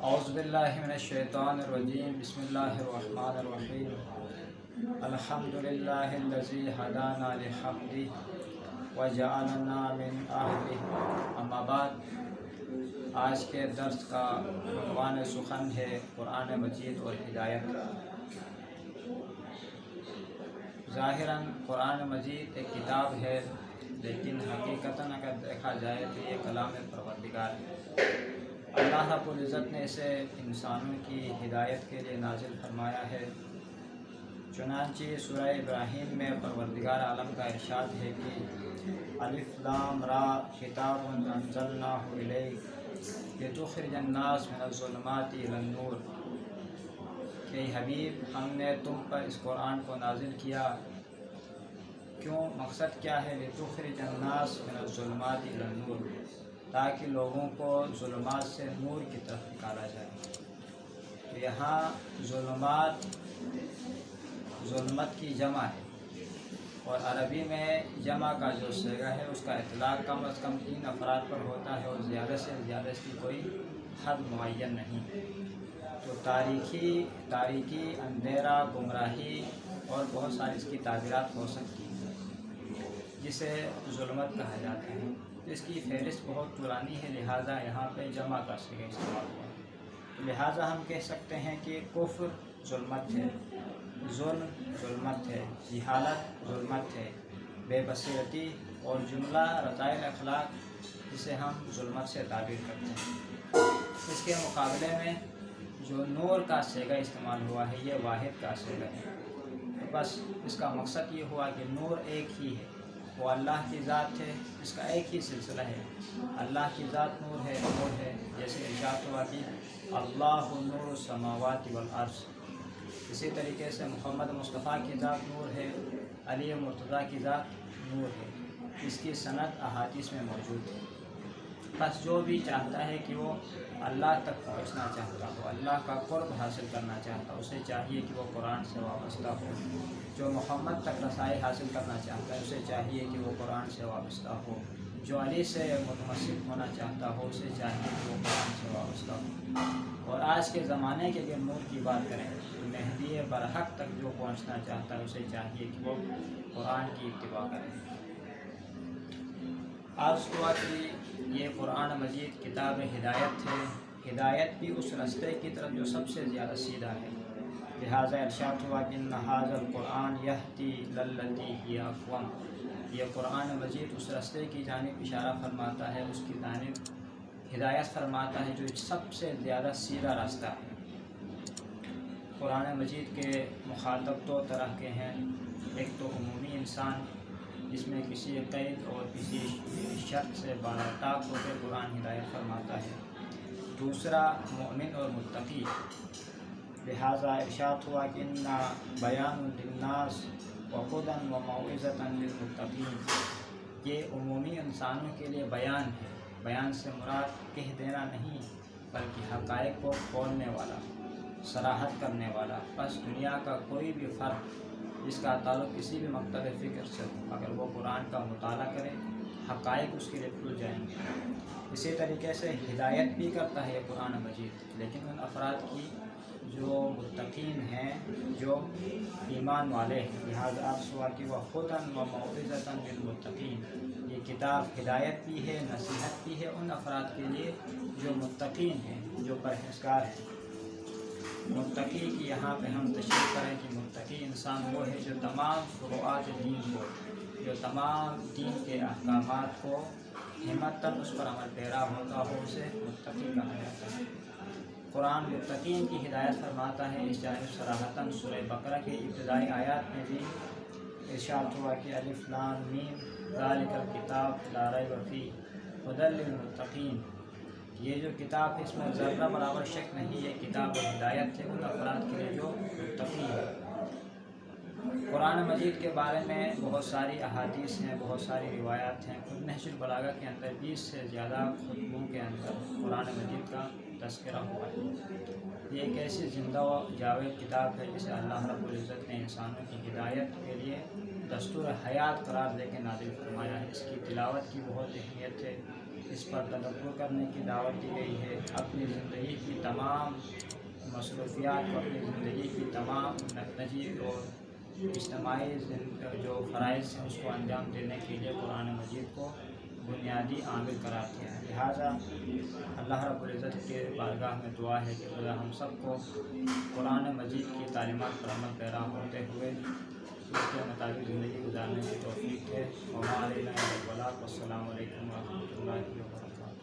اعوذ باللہ من الشیطان الرجیم بسم اللہ الرحمن الرحیم الحمد للہ الذی ہدانا للحق وجعلنا من اہلہ اما بعد۔ آج کے درس کا عنوان سخن ہے قرآن مجید اور ہدایت۔ ظاہراً قرآن مجید ایک کتاب ہے، لیکن حقیقتاً اگر دیکھا جائے تو یہ کلام پروردگار ہے۔ اللہ رب العزت نے اسے انسانوں کی ہدایت کے لیے نازل فرمایا ہے۔ چنانچہ سورہ ابراہیم میں پروردگار عالم کا ارشاد ہے کہ الف لام را کتاب انزلناہ الیک لتخرج الناس من الظلمات الی النور، کہ حبیب ہم نے تم پر اس قرآن کو نازل کیا، کیوں؟ مقصد کیا ہے؟ لتخرج الناس من الظلمات الی النور، تاکہ لوگوں کو ظلمات سے نور کی طرف نکالا جائے۔ یہاں ظلمت کی جمع ہے، اور عربی میں جمع کا جو صیغہ ہے اس کا اطلاق کم از کم 3 افراد پر ہوتا ہے، اور زیادہ سے زیادہ اس کی کوئی حد معین نہیں۔ تو تاریکی، اندھیرا، گمراہی اور بہت ساری اس کی تعبیرات ہو سکتی ہیں، جسے ظلمت کہا جاتا ہے۔ اس کی فہرست بہت پرانی ہے، لہٰذا یہاں پہ جمع کا صیغہ استعمال ہوا۔ لہٰذا ہم کہہ سکتے ہیں کہ کفر ظلمت ہے، ظلم ظلمت ہے، جہالت ظلمت ہے، بے بصیرتی اور جملہ رذائل اخلاق، جسے ہم ظلمت سے تعبیر کرتے ہیں۔ اس کے مقابلے میں جو نور کا صیغہ استعمال ہوا ہے یہ واحد کا صیغہ ہے۔ تو بس اس کا مقصد یہ ہوا کہ نور ایک ہی ہے، وہ اللہ کی ذات ہے، اس کا ایک ہی سلسلہ ہے۔ اللہ کی ذات نور ہے، نور ہے، جیسے ارشاد ہوا کہ اللہ نور السماوات والارض۔ اسی طریقے سے محمد مصطفیٰ کی ذات نور ہے، علی مرتضیٰ کی ذات نور ہے۔ اس کی سند احادیث میں موجود ہے۔ بس جو بھی چاہتا ہے کہ وہ اللہ تک پہنچنا چاہتا ہو، اللہ کا قرب حاصل کرنا چاہتا ہو، اسے چاہیے کہ وہ قرآن سے وابستہ ہو۔ جو محمد تک رسائی حاصل کرنا چاہتا ہے اسے چاہیے کہ وہ قرآن سے وابستہ ہو۔ جو علی سے متمسک ہونا چاہتا ہو اسے چاہیے کہ وہ قرآن سے وابستہ ہو۔ اور آج کے زمانے کے اگر نور کی بات کریں تو مہدی برحق تک جو پہنچنا چاہتا ہے اسے چاہیے کہ وہ قرآن کی اتباع کرے۔ عرض ہوا کہ یہ قرآن مجید کتاب ہدایت ہے، ہدایت بھی اس رستے کی طرف جو سب سے زیادہ سیدھا ہے۔ لہٰذا ارشاد ہوا کہ ان ھذا القرآن یہدی للتی ہی اقوم، یہ قرآن مجید اس رستے کی جانب اشارہ فرماتا ہے، اس کی جانب ہدایت فرماتا ہے جو سب سے زیادہ سیدھا راستہ ہے۔ قرآن مجید کے مخاطب 2 طرح کے ہیں، ایک تو عمومی انسان جس میں کسی قید اور کسی شرط سے بالاتاب ہو کے قرآن ہدایت فرماتا ہے، دوسرا مومن اور متقی۔ لہٰذا ارشاد ہوا کہ انا بیان للناس وہدی وموعظۃ للمتقین، یہ عمومی انسانوں کے لیے بیان ہے۔ بیان سے مراد کہہ دینا نہیں، بلکہ حقائق کو کھولنے والا، صراحت کرنے والا۔ بس دنیا کا کوئی بھی فرد جس کا تعلق کسی بھی مکتب فکر سے ہو، اگر وہ قرآن کا مطالعہ کرے حقائق اس کے لیے کھل جائیں گے۔ اسی طریقے سے ہدایت بھی کرتا ہے یہ قرآن مجید، لیکن ان افراد کی جو متقین ہیں، جو ایمان والے ہیں۔ لہٰذا عرض ہوا کہ وہدی وموعظۃ للمتقین، یہ کتاب ہدایت بھی ہے، نصیحت بھی ہے ان افراد کے لیے جو متقین ہیں، جو پرہیزگار ہیں۔ متقی کی یہاں پہ ہم تشریح کریں کہ متقی انسان وہ ہے جو تمام فروعات دین کو، جو تمام دین کے احکامات کو ہمتاً اس پر عمل پیرا ہوتا ہو، اسے متقی کہا جاتا ہے۔ قرآن متقین کی ہدایت فرماتا ہے، اس جانب صراحتاً سورہ بقرہ کے ابتدائی آیات میں بھی ارشاد ہوا کہ الف لام میم ذالک الکتاب لا ریب فیہ ھدی للمتقین، یہ جو کتاب ہے اس میں ذرہ برابر شک نہیں، یہ کتاب ہدایت ہے ان افراد کے لیے جو متقی ہے۔ قرآن مجید کے بارے میں بہت ساری احادیث ہیں، بہت ساری روایات ہیں۔ خود نہج البلاغہ کے اندر 20 سے زیادہ خطبوں کے اندر قرآن مجید کا تذکرہ ہوا ہے۔ یہ ایک ایسی زندہ و جاوید کتاب ہے جسے اللہ رب العزت نے انسانوں کی ہدایت کے لیے دستور حیات قرار دے کے نازل فرمایا ہے۔ اس کی تلاوت کی بہت اہمیت ہے، اس پر تدبر کرنے کی دعوت دی گئی ہے۔ اپنی زندگی کی تمام مصروفیات کو، اپنی زندگی کی تمام نجی اور اجتماعی جو فرائض ہیں اس کو انجام دینے کے لیے قرآن مجید کو بنیادی عامل قرار دیا ہے۔ لہٰذا اللہ رب العزت کے بارگاہ میں دعا ہے کہ خدا ہم سب کو قرآن مجید کی تعلیمات پر عمل پیرا ہوتے ہوئے اس کے مطابق زندگی گزارنے کی توفیق ہے۔ وما علینا الا البلاغ۔ والسلام علیکم ورحمۃ اللہ وبرکاتہ۔